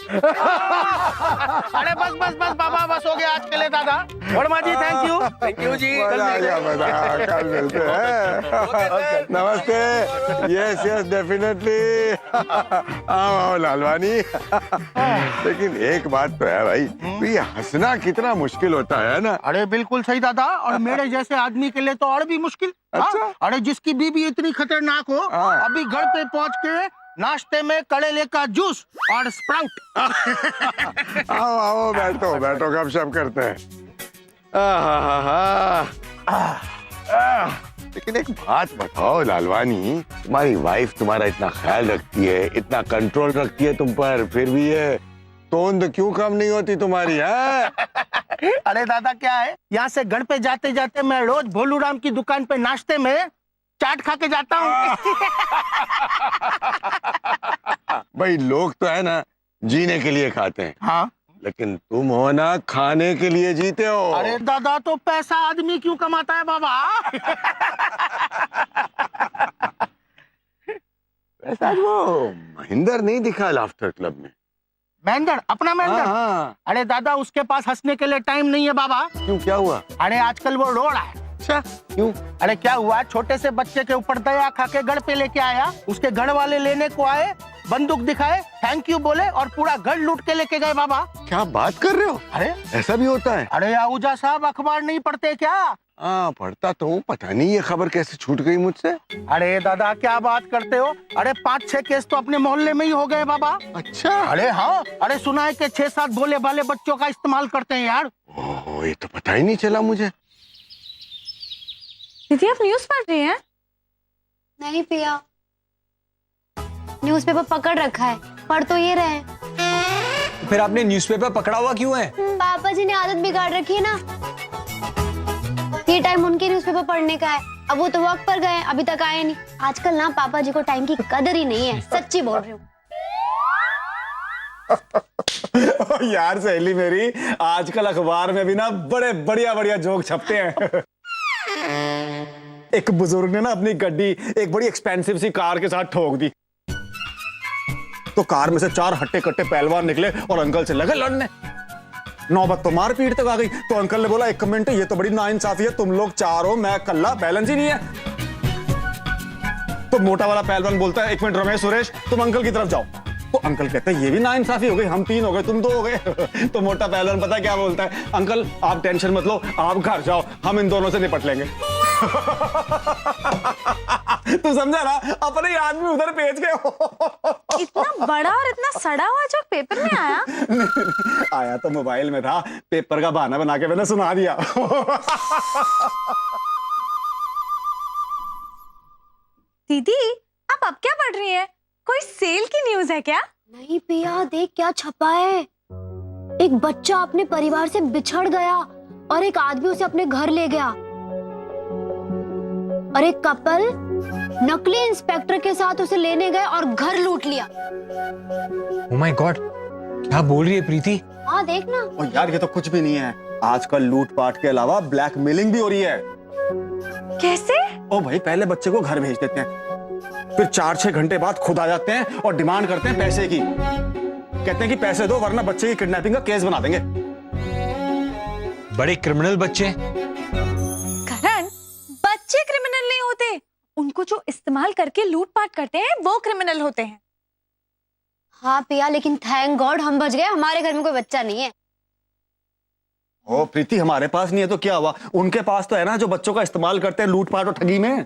अरे बस बस बस बाबा, बस हो गया आज के लिए दादा। वर्मा जी थैंक यू जी। मजा आ गया, मजा। कल मिलते हैं। नमस्ते। Yes yes definitely. आओ आओ लालवानी। लेकिन एक बात तो है भाई, ये हंसना कितना मुश्किल होता है ना। अरे बिल्कुल सही दादा, और मेरे जैसे आदमी के लिए तो और भी मुश्किल। अच्छा? हाँ? अरे जिसकी बीबी इतनी खतरनाक हो, हाँ। अभी घर पे पहुंच के नाश्ते में कड़ेले का जूस और स्प्राउट। आओ आओ बैठो बैठो, गपशप करते हैं। लेकिन एक बात बताओ लालवानी, तुम्हारी वाइफ तुम्हारा इतना ख्याल रखती है, इतना कंट्रोल रखती है तुम पर, फिर भी ये तोंद क्यों कम नहीं होती तुम्हारी है? अरे दादा क्या है, यहाँ से घर पे जाते जाते मैं रोज भोलू राम की दुकान पे नाश्ते में चाट खा के जाता हूँ। भाई लोग तो है ना जीने के लिए खाते हैं, हाँ, लेकिन तुम हो ना खाने के लिए जीते हो। अरे दादा तो पैसा आदमी क्यों कमाता है बाबा? ऐसा वो महेंद्र नहीं दिखा लाफ्टर क्लब में? महेंद्र, अपना महेंद्र? हाँ। अरे दादा उसके पास हंसने के लिए टाइम नहीं है बाबा। क्यों, क्या हुआ? अरे आजकल वो रो रहा है। अच्छा, क्यों? अरे क्या हुआ, छोटे से बच्चे के ऊपर दया खा के घर पे लेके आया, उसके घर वाले लेने को आए, बंदूक दिखाए, थैंक यू बोले और पूरा घर लूट के लेके गए बाबा। क्या बात कर रहे हो? अरे ऐसा भी होता है? अरे आहूजा साहब अखबार नहीं पढ़ते क्या? हाँ पढ़ता तो हूँ, पता नहीं ये खबर कैसे छूट गई मुझसे। अरे दादा क्या बात करते हो, अरे 5-6 केस तो अपने मोहल्ले में ही हो गए बाबा। अच्छा। अरे हाँ, अरे सुना है कि 6-7 भोले भाले बच्चों का इस्तेमाल करते हैं यार। ओह, ये तो पता ही नहीं चला मुझे। दीदी आप न्यूज़ पढ़ रही हैं? नहीं पिया, न्यूज़पेपर पकड़ रखा है, पढ़ तो ये रहे हैं। फिर आपने न्यूज़पेपर पकड़ा हुआ क्यों है? पापा जी ने आदत बिगाड़ रखी है ना, ये टाइम उनके न्यूज़पेपर पढ़ने का है। अब वो तो वॉक पर गए, अभी तक आए नहीं। आजकल ना पापा जी को टाइम की कदर ही नहीं है, सच्ची बोल रही हूँ। यार सहेली मेरी, आजकल अखबार में भी ना बड़े बढ़िया बढ़िया जोक छपते हैं। एक बुजुर्ग ने ना अपनी गड्डी एक बड़ी एक्सपेंसिव सी कार के साथ ठोक दी, तो कार में से 4 हट्टे कट्टे पहलवान निकले और अंकल से लगे लड़ने। नौबत तो मारपीट तक आ गई, तो अंकल ने बोला एक मिनट, ये तो बड़ी नाइंसाफी है, तुम लोग 4 हो, मैं कल्ला, बैलेंस ही नहीं है। तो मोटा वाला पहलवान बोलता है एक मिनट रमेश सुरेश, तुम अंकल की तरफ जाओ। तो अंकल कहते हैं ये भी नाइंसाफी हो गई, हम 3 हो गए, तुम 2 हो गए। तो मोटा पहलवान पता क्या बोलता है, अंकल आप टेंशन मत लो, आप घर जाओ, हम इन दोनों से निपट लेंगे। तू समझा ना, अपने आदमी उधर भेज गए हो। इतना बड़ा और इतना सड़ा हुआ जोक पेपर में आया? आया तो मोबाइल में था, पेपर का बहाना बना के मैंने सुना दिया। दीदी आप अब क्या पढ़ रही हैं? कोई सेल की न्यूज़ है क्या? नहीं पिया, देख क्या छपा है। एक बच्चा अपने परिवार से बिछड़ गया और एक आदमी उसे अपने घर ले गया, और एक कपल नकली इंस्पेक्टर के साथ उसे लेने गए और घर लूट लिया। ओह माय गॉड, क्या बोल रही है प्रीति? हाँ देखना। और यार ये तो कुछ भी नहीं है, आजकल लूटपाट के अलावा ब्लैकमेलिंग भी हो रही है। कैसे? ओ भाई, पहले बच्चे को घर भेज देते हैं, फिर 4-6 घंटे बाद खुद आ जाते हैं और डिमांड करते हैं पैसे की। कहते हैं कि पैसे दो वरना बच्चे की किडनैपिंग का केस बना देंगे। बड़े क्रिमिनल बच्चे। करण, बच्चे क्रिमिनल नहीं होते, उनको जो इस्तेमाल करके लूटपाट करते हैं वो क्रिमिनल होते हैं। हाँ पिया, लेकिन थैंक गॉड हम बच गए, हमारे घर में कोई बच्चा नहीं है। ओ प्रीति, हमारे पास नहीं है तो क्या हुआ, उनके पास तो है ना, जो बच्चों का इस्तेमाल करते हैं लूटपाट और ठगी में।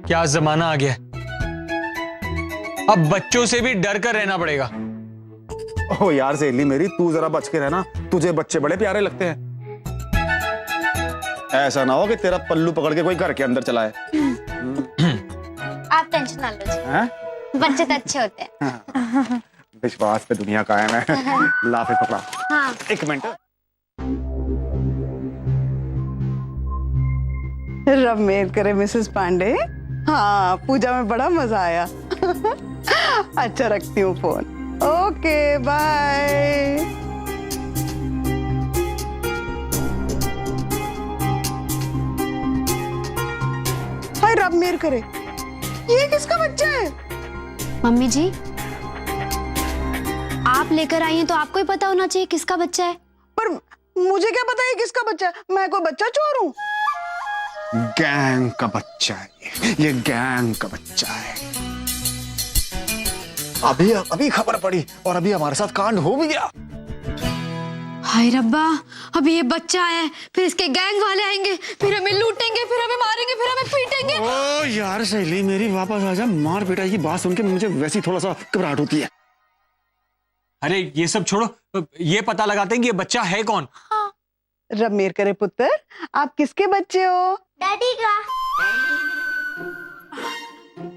क्या जमाना आ गया, अब बच्चों से भी डर कर रहना पड़ेगा। ओ यार सहेली मेरी, तू जरा बच के रहना, तुझे बच्चे बड़े प्यारे लगते हैं। ऐसा ना हो कि तेरा पल्लू पकड़ के कोई घर के अंदर चलाए। आप टेंशन ना लो जी, बच्चे तो अच्छे होते हैं। विश्वास पे दुनिया कायम है। ला फिर पकड़ा। हाँ। एक मिनट। रब मेहर करे मिसेस पांडे। हाँ पूजा में बड़ा मजा आया। अच्छा रखती हूँ फोन। Okay bye. हाय रब मेहर करे, ये किसका बच्चा है? मम्मी जी, आप लेकर आई हैं तो आपको ही पता होना चाहिए किसका बच्चा है। पर मुझे क्या पता है किसका बच्चा है? मैं कोई बच्चा चोर हूँ? गैंग का बच्चा है ये गैंग का बच्चा है। अभी अभी खबर पड़ी और अभी हमारे साथ कांड हो भी गया। हाय रब्बा, अभी ये बच्चा है, फिर इसके गैंग वाले आएंगे, फिर हमें लूटेंगे, फिर हमें मारेंगे, फिर हमें पीटेंगे। ओ यार सहेली मेरी, वापस आ जा। मार पिटाई की बात सुन के मुझे वैसी थोड़ा सा घबराहट होती है। अरे ये सब छोड़ो, ये पता लगाते हैं कि ये बच्चा है कौन। रब मेर करे पुत्र, आप किसके बच्चे हो? डैडी का।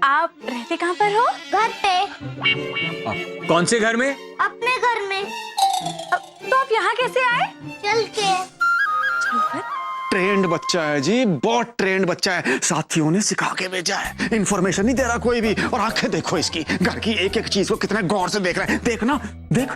आप रहते कहाँ पर हो? घर पे। कौन से घर में? अपने घर में। तो आप यहाँ कैसे आए? चल के। ट्रेंड बच्चा है जी, बहुत ट्रेंड बच्चा है। साथियों ने सिखा के भेजा है, इंफॉर्मेशन नहीं दे रहा कोई भी। और आंखें देखो इसकी, घर की एक एक चीज को कितना गौर से देख रहा है। देखना, देख।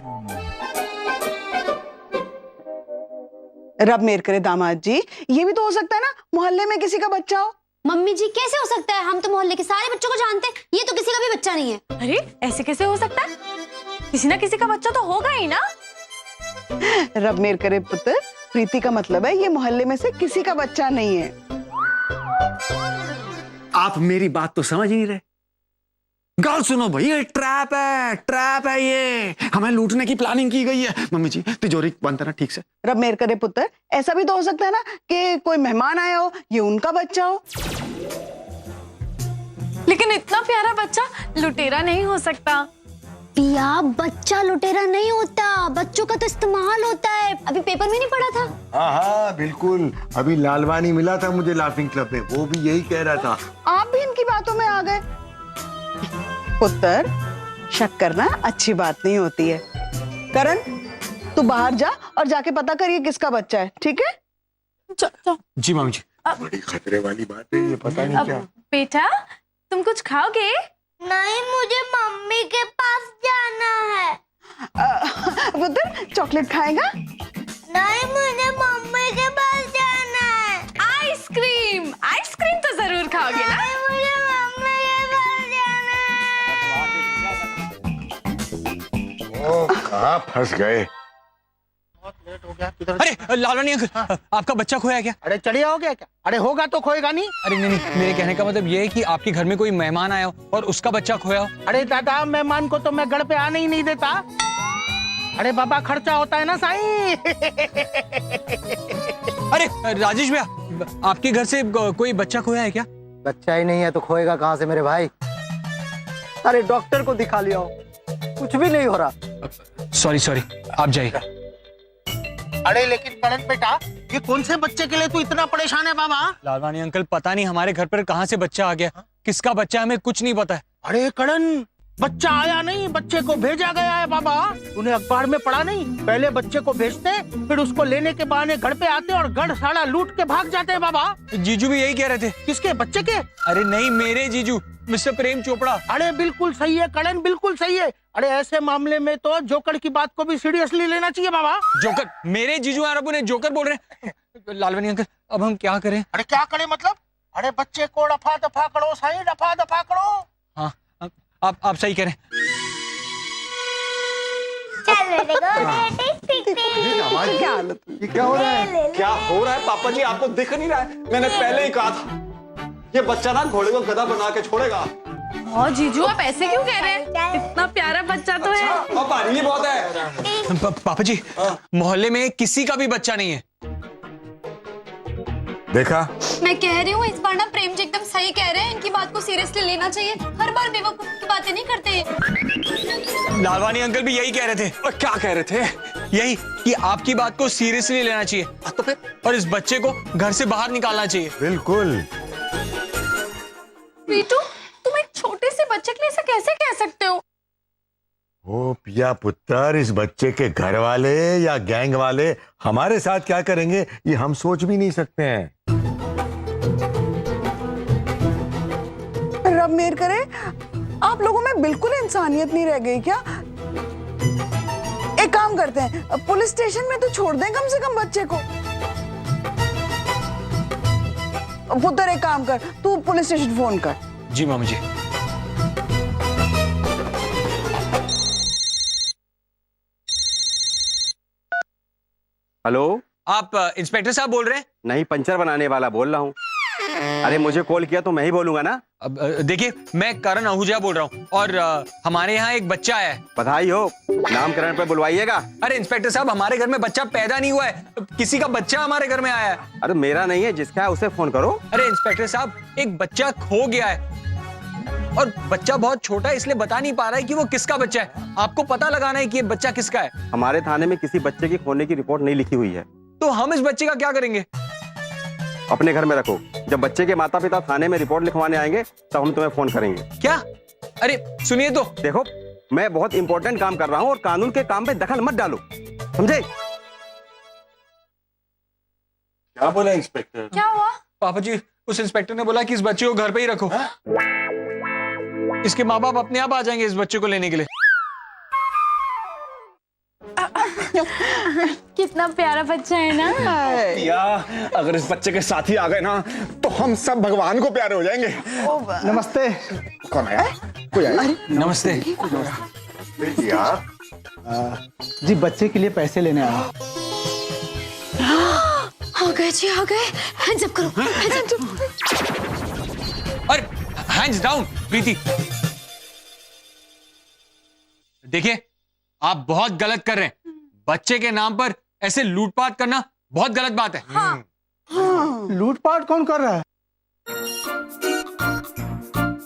रब मेर करे दामाद जी, ये भी तो हो सकता है ना मोहल्ले में किसी का बच्चा हो। मम्मी जी कैसे हो सकता है? हम तो मोहल्ले के सारे बच्चों को जानते हैं, ये तो किसी का भी बच्चा नहीं है। अरे ऐसे कैसे हो सकता है? किसी ना किसी का बच्चा तो होगा ही ना। रब मेर करे पुत्र, प्रीति का मतलब है ये मोहल्ले में से किसी का बच्चा नहीं है। आप मेरी बात तो समझ ही नहीं रहे। गाल सुनो भाई, ये ट्रैप है ये। हमें लूटने की प्लानिंग की गई है। मम्मी जी तिजोरी बंद है ना ठीक से? रब मेर करे पुत्र, ऐसा भी तो हो सकता है ना कि कोई मेहमान आया हो, ये उनका बच्चा हो। लेकिन इतना प्यारा बच्चा लुटेरा नहीं हो सकता। पिया, बच्चा लुटेरा नहीं होता, बच्चों का तो इस्तेमाल होता है। अभी पेपर में नहीं पढ़ा था? हाँ हाँ बिल्कुल, अभी लालवानी मिला था मुझे लाफिंग क्लब में, वो भी यही कह रहा था। आप भी इनकी बातों में आ गए। पुत्र, शक करना अच्छी बात नहीं होती है। करण, तू बाहर जा और जाके पता करिए किसका बच्चा है, ठीक है? जी मामी जी। बड़ी खतरे वाली बात है ये, पता नहीं क्या। बेटा तुम कुछ खाओगे? नहीं, मुझे मम्मी के पास जाना है। पुत्र चॉकलेट खाएगा? नहीं, मुझे मम्मी के पास जाना है। आइसक्रीम तो जरूर खाओगे ना? मुझे मम्मी के पास जाना है। ओ कहाँ फंस गए। बहुत लेट हो गया, किधर? अरे लालवानी अंकल, आपका बच्चा खोया क्या? अरे चढ़िया हो गया क्या? अरे होगा तो खोएगा नहीं। अरे नहीं, मेरे कहने का मतलब ये है कि आपके घर में कोई मेहमान आया हो और उसका बच्चा खोया हो। अरे दादा, मेहमान को तो मैं गढ़ पे आने ही नहीं देता। अरे बाबा, खर्चा होता है ना साईं। अरे राजेश भैया, आपके घर से कोई बच्चा खोया है क्या? बच्चा ही नहीं है तो खोएगा कहाँ से मेरे भाई? अरे डॉक्टर को दिखा लिया, कुछ भी नहीं हो रहा। सॉरी, आप जाइए। अरे लेकिन करण बेटा, ये कौन से बच्चे के लिए तू इतना परेशान है बाबा? लालवानी अंकल, पता नहीं हमारे घर पर कहाँ से बच्चा आ गया। किसका बच्चा हमें कुछ नहीं पता है। अरे करण, बच्चा आया नहीं, बच्चे को भेजा गया है बाबा। तूने अखबार में पढ़ा नहीं? पहले बच्चे को भेजते, फिर उसको लेने के बहाने घर पे आते और गढ़ सारा लूट के भाग जाते हैं बाबा। जीजू भी यही कह रहे थे। किसके बच्चे के? अरे नहीं, मेरे जीजू मिस्टर प्रेम चोपड़ा। अरे बिल्कुल सही है करण, बिल्कुल सही है। अरे ऐसे मामले में तो जोकर की बात को भी सीरियसली लेना चाहिए बाबा। जोकर? मेरे जीजू अरब ने जोकर बोल रहे हैं। लालवानी अंकल, अब हम क्या करें? अरे क्या करें मतलब? अरे बच्चे को रफा दफा करो साईं, रफा दफा करो। हाँ, आप सही करें। चल बेटे को क्या हालत? ये क्या हो रहा है? क्या हो रहा है पापा जी? आपको दिख नहीं रहा है? मैंने पहले ही कहा था ये बच्चा ना घोड़े को गधा बना के छोड़ेगा। और जीजू आप ऐसे क्यों कह रहे हैं? इतना प्यारा बच्चा तो है। अब पानी बहुत है। पापा जी, मोहल्ले में किसी का भी बच्चा नहीं है। देखा, मैं कह रही हूँ इस बार ना प्रेम जी एकदम सही कह रहे हैं, इनकी बात को सीरियसली लेना चाहिए। हर बार बेवकूफ की बातें नहीं करते। लालवानी अंकल भी यही कह रहे थे। और क्या कह रहे थे? यही कि आपकी बात को सीरियसली लेना चाहिए तो फिर और इस बच्चे को घर से बाहर निकालना चाहिए। बिल्कुल। रीटू, तुम एक छोटे से बच्चे के लिए ऐसा कैसे कह सकते हो? ओ पिया पुत्र, इस बच्चे के घर वाले या गैंग वाले हमारे साथ क्या करेंगे ये हम सोच भी नहीं सकते हैं। रब मेर करे, आप लोगों में बिल्कुल इंसानियत नहीं रह गई क्या? एक काम करते हैं, पुलिस स्टेशन में तो छोड़ दें कम से कम बच्चे को। पुत्र एक काम कर, तू पुलिस स्टेशन फोन कर। जी मामा जी। हेलो, आप इंस्पेक्टर साहब बोल रहे हैं? नहीं, पंचर बनाने वाला बोल रहा हूँ। अरे मुझे कॉल किया तो मैं ही बोलूंगा ना। देखिए, मैं करण आहूजा बोल रहा हूँ और हमारे यहाँ एक बच्चा आया है। बधाई हो, नामकरण पे बुलवाइएगा। अरे इंस्पेक्टर साहब, हमारे घर में बच्चा पैदा नहीं हुआ है, किसी का बच्चा हमारे घर में आया है। अरे मेरा नहीं है, जिसका है उसे फोन करो। अरे इंस्पेक्टर साहब, एक बच्चा खो गया है और बच्चा बहुत छोटा है, इसलिए बता नहीं पा रहा है कि वो किसका बच्चा है। आपको पता लगाना है कि ये बच्चा किसका है। हमारे थाने में किसी बच्चे की खोने की रिपोर्ट नहीं लिखी हुई है। तो हम इस बच्चे का क्या करेंगे? अपने घर में रखो, जब बच्चे के माता पिता थाने में रिपोर्ट लिखवाने आएंगे तब हम तुम्हें फोन करेंगे। क्या? अरे सुनिए तो। देखो, मैं बहुत इंपॉर्टेंट काम कर रहा हूँ और कानून के काम पे दखल मत डालो, समझे? क्या बोला इंस्पेक्टर? क्या हुआ? पापा जी, उस इंस्पेक्टर ने बोला कि इस बच्चे को घर पे ही रखो। इसके माँ बाप अपने आप आ जाएंगे इस बच्चे को लेने के लिए। कितना प्यारा बच्चा है ना। या अगर इस बच्चे के साथी आ गए ना तो हम सब भगवान को प्यारे हो जाएंगे। नमस्ते। कौन आया? कोई आया? नमस्ते। जी बच्चे के लिए पैसे लेने आया। आ गए जी, आ गए। हैंड्स अप करो, हैंड्स अप। और हैंड्स डाउन प्रीति। देखिए, आप बहुत गलत कर रहे हैं। बच्चे के नाम पर ऐसे लूटपाट करना बहुत गलत बात है। हाँ। लूटपाट कौन कर रहा है?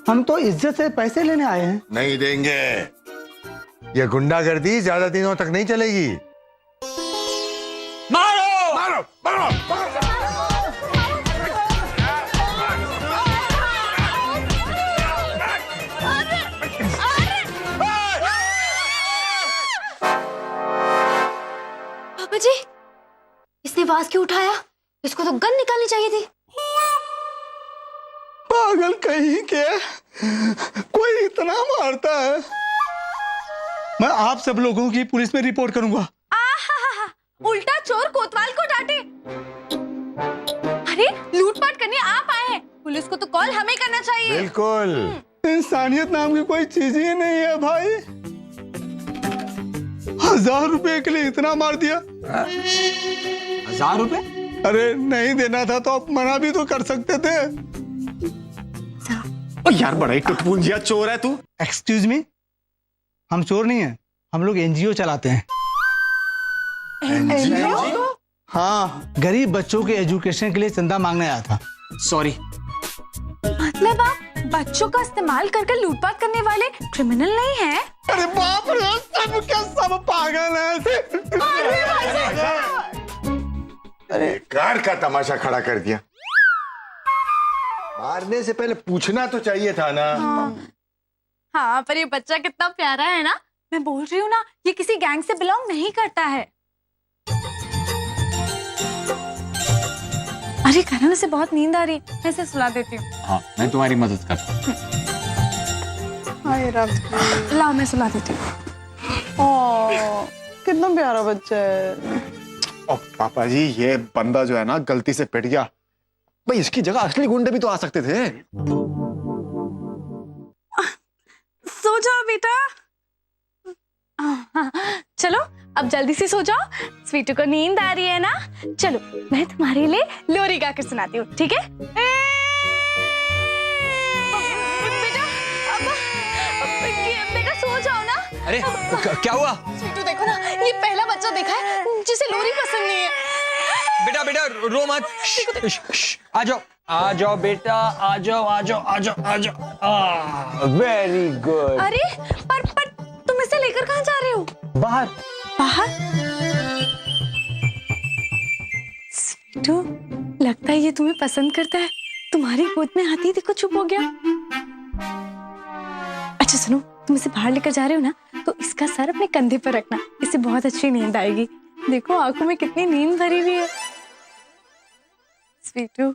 हम तो इज्जत से पैसे लेने आए हैं। नहीं देंगे, ये गुंडागर्दी ज्यादा दिनों तक नहीं चलेगी। मारो! मारो मारो, मारो। पापा जी, इसने आवाज क्यों उठाया? इसको तो गन निकालनी चाहिए थी। पागल कहीं के, कोई इतना मारता है। मैं आप सब लोगों की पुलिस में रिपोर्ट करूंगा। उल्टा चोर कोतवाल को डांटे। अरे लूटपाट करने आप आए हैं, पुलिस को तो कॉल हमें करना चाहिए। बिल्कुल। इंसानियत नाम की कोई चीज ही नहीं है भाई। 1000 रुपए के लिए इतना मार दिया। 1000 रुपए? अरे नहीं देना था तो आप मना भी तो कर सकते थे। ओ यार, बड़ा ही टुटपुंजिया चोर है तू। एक्सक्यूज मी, हम चोर नहीं हैं, हम लोग एनजीओ चलाते हैं। हाँ, गरीब बच्चों के एजुकेशन के लिए चंदा मांगने आया था। सॉरी। मतलब आप बच्चों का इस्तेमाल करके लूटपाट करने वाले क्रिमिनल नहीं हैं? अरे बाप रे, सब क्या सब पागल है। अरे कार का तमाशा खड़ा कर दिया। मारने से पहले पूछना तो चाहिए था ना। हाँ, पर ये बच्चा कितना प्यारा है ना। मैं बोल रही हूँ ना, ये किसी गैंग से बिलोंग नहीं करता है। अरे करण, से बहुत नींद आ रही है, मैं इसे सुला देती हूँ। हाँ, मैं तुम्हारी मदद करता हूँ। लाओ, मैं सुला देती हूँ। कितना प्यारा बच्चा है। ओ पापा जी, ये बंदा जो है ना गलती से पिट गया। भाई इसकी जगह असली गुंडे भी तो आ सकते थे। सो जाओ बेटा। चलो अब जल्दी से सो जाओ, स्वीटू को नींद आ रही है ना। चलो मैं तुम्हारे लिए लोरी गाकर सुनाती हूँ, ठीक है? बेटा बेटा सो जाओ ना। अरे क्या हुआ? स्वीटू देखो ना, ये पहला बच्चा देखा है जिसे लोरी पसंद नहीं है। बेटा बेटा रो मत। आ जाओ आ जाओ बेटा, आ जाओ आ जाओ आ जाओ आ जाओ। Very good. अरे पर तुम इसे लेकर कहाँ जा रहे हो? बाहर। बाहर? स्वीटू, लगता है ये तुम्हें पसंद करता है। तुम्हारी गोद में आते ही देखो चुप हो गया। अच्छा सुनो, तुम इसे बाहर लेकर जा रहे हो ना, तो इसका सर अपने कंधे पर रखना, इसे बहुत अच्छी नींद आएगी। देखो आंखों में कितनी नींद भरी हुई है। स्वीटू,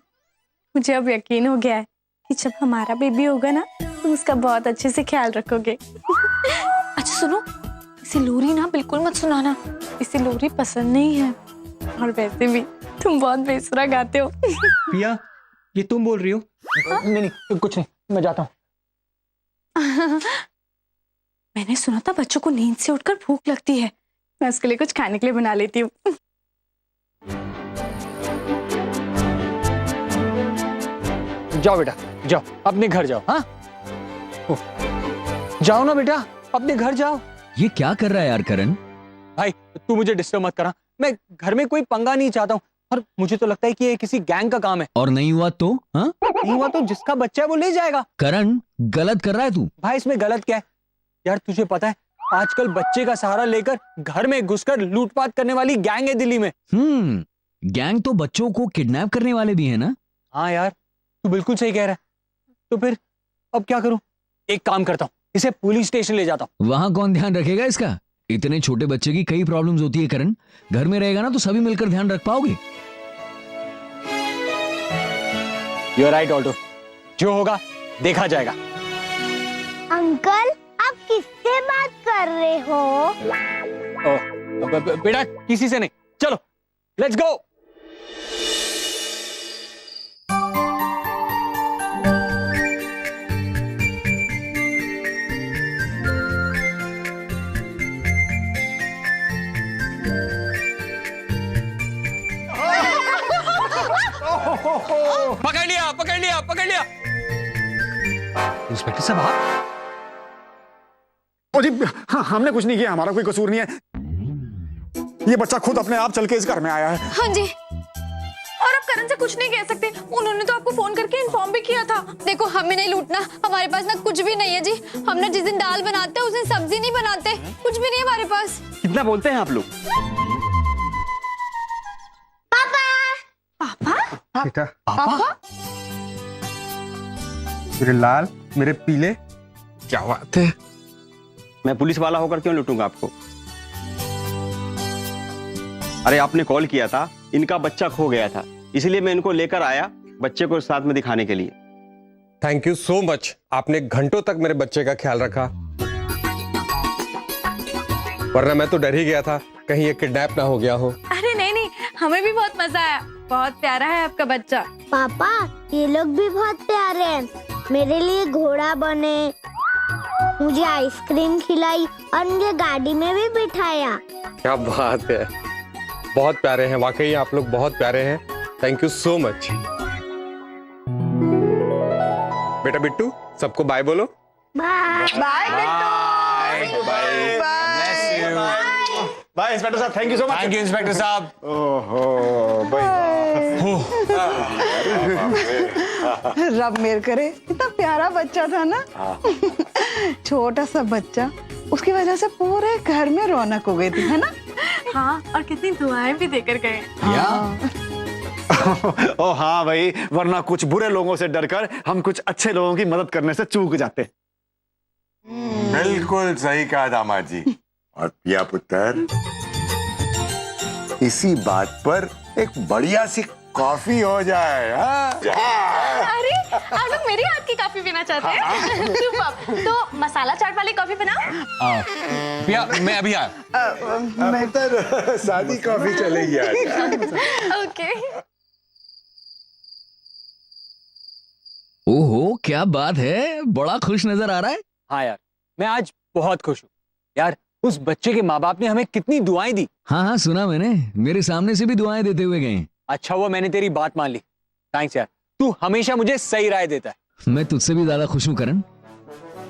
मुझे अब यकीन हो गया है कि जब हमारा बेबी होगा ना, तुम उसका बहुत अच्छे से ख्याल रखोगे। अच्छा सुनो, इसे लोरी ना बिल्कुल मत सुनाना, इसे लोरी पसंद नहीं है। और वैसे भी तुम बहुत बेसुरा गाते हो। पिया, ये तुम बोल रही हो? नहीं नहीं कुछ नहीं, मैं जाता हूँ। मैंने सुना था बच्चों को नींद से उठकर भूख लगती है, मैं उसके लिए कुछ खाने के लिए बना लेती हूँ। जाओ बेटा, जाओ अपने घर जाओ। हाँ जाओ ना बेटा, अपने घर जाओ। ये क्या कर रहा है यार करण? भाई तू मुझे डिस्टर्ब मत करा, मैं घर में कोई पंगा नहीं चाहता हूँ, और मुझे तो लगता है कि ये किसी गैंग का काम है। और नहीं हुआ तो? हाँ, नहीं हुआ तो जिसका बच्चा है वो ले जाएगा। करण गलत कर रहा है तू। भाई इसमें गलत क्या है यार? तुझे पता है आजकल बच्चे का सहारा लेकर घर में घुसकर लूटपाट करने वाली गैंग है दिल्ली में। गैंग तो बच्चों को किडनैप करने वाले भी है ना? हाँ यार तू बिल्कुल सही कह रहा है। तो फिर अब क्या करूं? एक काम करता हूँ, इसे पुलिस स्टेशन ले जाता हूँ। वहां कौन ध्यान रखेगा इसका? इतने छोटे बच्चे की कई प्रॉब्लम्स होती है करण, घर में रहेगा ना तो सभी मिलकर ध्यान रख पाओगे। यू आर राइट ऑल्टो, जो होगा देखा जाएगा। अंकल आप किससे बात कर रहे हो? बेटा किसी से नहीं, चलो लेट्स गो। पकड़ लिया पकड़ लिया पकड़ लिया। इंस्पेक्टर साहब आप? ओ जी, हाँ, हमने कुछ नहीं किया, हमारा कोई कसूर नहीं है। ये बच्चा खुद अपने आप चल के इस घर में आया है। हाँ जी, और आप करण से कुछ नहीं कह सकते, उन्होंने तो आपको फोन करके इन्फॉर्म भी किया था। देखो हमें नहीं लूटना, हमारे पास ना कुछ भी नहीं है जी। हम ना जिस दिन दाल बनाते हैं उस दिन सब्जी नहीं बनाते, कुछ भी नहीं है हमारे पास। कितना बोलते हैं आप लोग? बेटा पापा, मेरे लाल, मेरे पीले, क्या बात है? मैं पुलिस वाला होकर क्यों लूटूंगा आपको? अरे आपने कॉल किया था, इनका बच्चा खो गया था, इसलिए मैं इनको लेकर आया बच्चे को साथ में दिखाने के लिए। थैंक यू सो मच, आपने घंटों तक मेरे बच्चे का ख्याल रखा, वरना मैं तो डर ही गया था कहीं ये किडनैप ना हो गया हो। अरे नहीं नहीं, हमें भी बहुत मजा आया, बहुत प्यारा है आपका बच्चा। पापा ये लोग भी बहुत प्यारे हैं, मेरे लिए घोड़ा बने, मुझे आइसक्रीम खिलाई और मुझे गाड़ी में भी बिठाया। क्या बात है, बहुत प्यारे हैं, वाकई आप लोग बहुत प्यारे हैं। Thank you so much. बेटा बिट्टू, सबको बाय बोलो। बाय बाय इंस्पेक्टर साहब, thank you so much. Thank you inspector साहब। ओहो भाई, रब मेर करे, इतना प्यारा बच्चा था ना। छोटा सा बच्चा, उसकी वजह से पूरे घर में रौनक हो गई थी, है ना? हाँ, और कितनी दुआएं भी देकर गए। ओ हाँ भाई, वरना कुछ बुरे लोगों से डरकर हम कुछ अच्छे लोगों की मदद करने से चूक जाते। बिल्कुल सही कहा दामाद जी। और पिया पुत्र, इसी बात पर एक बढ़िया सी कॉफी हो जाए। अरे आप लोग मेरी हाथ की कॉफी पीना चाहते हैं? तो मसाला चाट वाली कॉफी बनाओ। भैया मैं अभी आया। पुत्र, सादी कॉफी चलेगी आज। ओके। ओहो क्या बात है, बड़ा खुश नजर आ रहा है। हाँ यार, मैं आज बहुत खुश हूँ यार। उस बच्चे के माँ बाप ने हमें कितनी दुआएं दी। हाँ हाँ सुना मैंने, मेरे सामने से भी दुआएं देते हुए गए। अच्छा हुआ मैंने तेरी बात मान ली, थैंक्स यार, तू हमेशा मुझे सही राय देता है। मैं तुझसे भी ज्यादा खुश हूँ करण।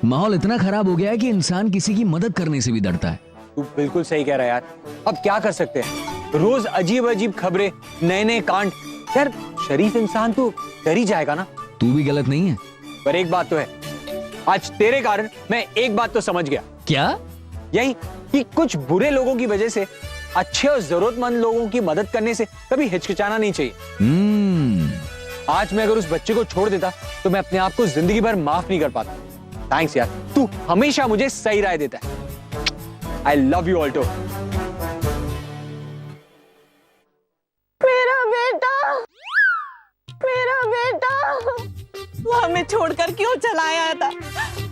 माहौल इतना खराब हो गया है कि इंसान किसी की मदद करने से भी डरता है। तू बिल्कुल सही कह रहा है यार, अब क्या कर सकते हैं, रोज अजीब अजीब खबरें, नए नए कांड। यार शरीफ इंसान तो डर ही जाएगा ना। तू भी गलत नहीं है। पर एक बात तो है, आज तेरे कारण मैं एक बात तो समझ गया। क्या? यही कि कुछ बुरे लोगों की वजह से अच्छे और जरूरतमंद लोगों की मदद करने से कभी हिचकिचाना नहीं चाहिए। आज मैं अगर उस बच्चे को छोड़ देता तो मैं अपने आप को जिंदगी भर माफ नहीं कर पाता। थैंक्स यार, तू हमेशा मुझे सही राय देता है। I love you Alto. मेरा बेटा, मेरा बेटा, वो हमें छोड़कर क्यों चला आया था?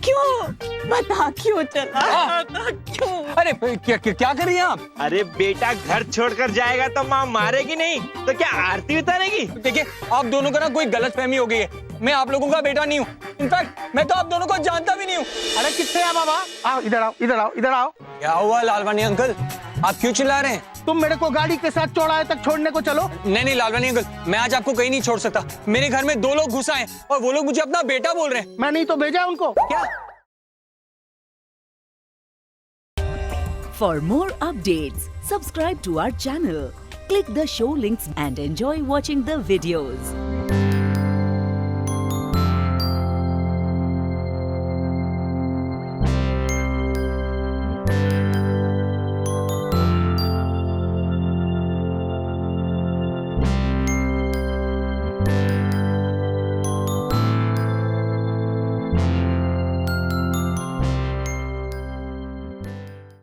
क्यों बता, क्यों चला आया था? क्यों? अरे क्या कर रही हैं आप? अरे बेटा घर छोड़कर जाएगा तो माँ मारेगी नहीं तो क्या आरती उतारेगी? देखिए आप दोनों का ना कोई गलतफहमी हो गई है, मैं आप लोगों का बेटा नहीं हूँ। इनफैक्ट मैं तो आप दोनों को जानता भी नहीं हूँ। अरे किससे है बाबा? आओ इधर आओ इधर आओ इधर आओ। क्या हुआ लालवानी अंकल? आप क्यों चिल्ला रहे हैं? तुम मेरे को गाड़ी के साथ चौराहे तक छोड़ने को चलो। नहीं नहीं लालवानी अंकल, मैं आज आपको कहीं नहीं छोड़ सकता। मेरे घर में 2 लोग घुस आए और वो लोग मुझे अपना बेटा बोल रहे हैं। मैं नहीं तो भेजा उनको। क्या? For more updates, subscribe to our channel, click the show links and enjoy watching the videos.